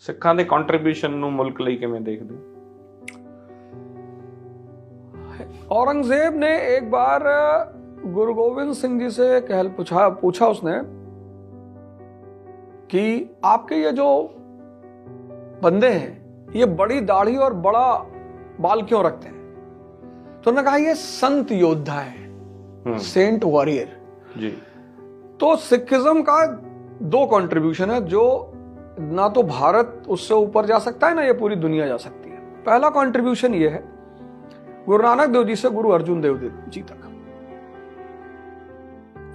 ਸਿੱਖਾਂ ਦੇ ਕੰਟਰੀਬਿਊਸ਼ਨ ਨੂੰ ਮੁਲਕ ਲਈ ਕਿਵੇਂ ਦੇਖਦੇ ਹੋ? औरंगजेब ने एक बार गुरु गोविंद सिंह जी से पूछा उसने कि आपके ये जो बंदे हैं ये बड़ी दाढ़ी और बड़ा बाल क्यों रखते हैं? तो उन्होंने कहा ये संत योद्धा है, सेंट वॉरियर जी। तो सिखिज्म का दो कंट्रीब्यूशन है जो ना तो भारत उससे ऊपर जा सकता है ना ये पूरी दुनिया जा सकती है। पहला कंट्रीब्यूशन ये है गुरु नानक देव जी से गुरु अर्जुन देव जी तक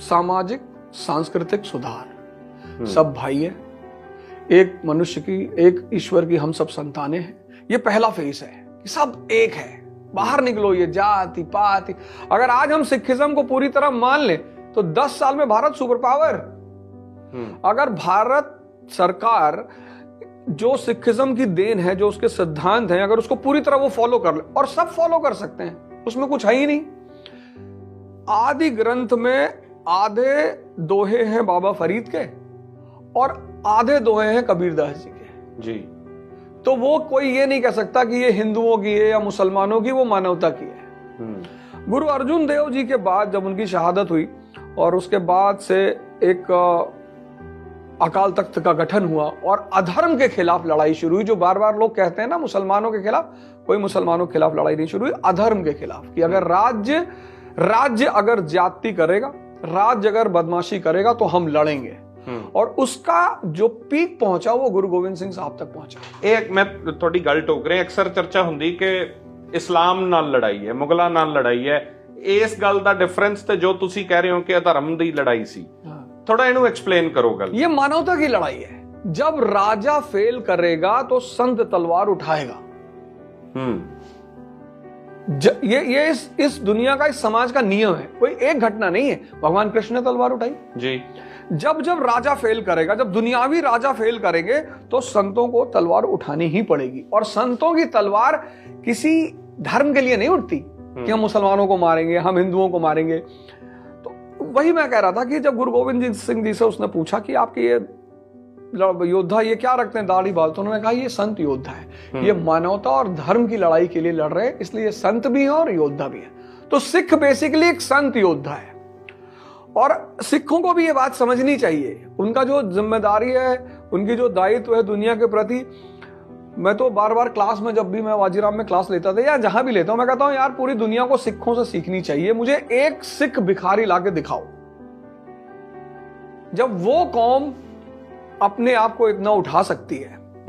सामाजिक सांस्कृतिक सुधार, सब भाई है, एक मनुष्य की एक ईश्वर की हम सब संतानें हैं। ये पहला फेज है कि सब एक है, बाहर निकलो ये जाति पाति। अगर आज हम सिखिज्म को पूरी तरह मान लें तो 10 साल में भारत सुपर पावर। अगर भारत सरकार जो सिखिज्म की देन है, जो उसके सिद्धांत हैं, अगर उसको पूरी तरह वो फॉलो कर ले, और सब फॉलो कर सकते हैं, उसमें कुछ है ही नहीं। आदि ग्रंथ में आधे दोहे हैं बाबा फरीद के और आधे दोहे हैं कबीरदास जी के जी। तो वो कोई ये नहीं कह सकता कि ये हिंदुओं की है या मुसलमानों की, वो मानवता की है। गुरु अर्जुन देव जी के बाद जब उनकी शहादत हुई और उसके बाद से एक अकाल तख्त का गठन हुआ और अधर्म के खिलाफ लड़ाई शुरू हुई। जो बार बार लोग कहते हैं ना मुसलमानों के खिलाफ, कोई मुसलमानों के खिलाफ लड़ाई नहीं शुरू हुई, अधर्म के खिलाफ। कि अगर राज्य अगर ज्यादती करेगा, राज्य अगर बदमाशी करेगा तो हम लड़ेंगे। और उसका जो पीक पहुंचा वो गुरु गोविंद सिंह साहब तक पहुंचा। एक मैं थोड़ी गल टोक रहा, अक्सर चर्चा हुंदी कि इस्लाम नाल लड़ाई है, मुगलों नाल लड़ाई है। इस गल दा डिफरेंस ते जो तुसी कह रहे हो कि अधर्म दी लड़ाई सी, थोड़ा इन्हें एक्सप्लेन करो गल। ये मानवता की लड़ाई है। जब राजा फेल करेगा तो संत तलवार उठाएगा। ये इस दुनिया का, इस समाज का नियम है, कोई एक घटना नहीं है। भगवान कृष्ण ने तलवार उठाई जी। जब राजा फेल करेगा, जब दुनियावी राजा फेल करेंगे तो संतों को तलवार उठानी ही पड़ेगी। और संतों की तलवार किसी धर्म के लिए नहीं उठती कि हम मुसलमानों को मारेंगे, हम हिंदुओं को मारेंगे। तो वही मैं कह रहा था कि जब गुरु गोविंद सिंह जी से उसने पूछा कि आपके ये योद्धा ये क्या रखते हैं दाढ़ी बाल, तो उन्होंने कहा ये संत योद्धा है, ये मानवता और धर्म की लड़ाई के लिए लड़ रहे हैं, इसलिए संत भी हैं और योद्धा भी है। तो सिख बेसिकली एक संत योद्धा है। और सिखों को भी ये बात समझनी चाहिए, उनका जो जिम्मेदारी है, उनकी जो दायित्व है दुनिया के प्रति। मैं तो बार बार क्लास में, जब भी मैं वाजीराम में क्लास लेता था या जहां भी लेता हूं, मैं कहता हूं यार पूरी दुनिया को सिखों से सीखनी चाहिए। मुझे एक सिख भिखारी लाके दिखाओ। जब वो कौम अपने आप को इतना उठा सकती है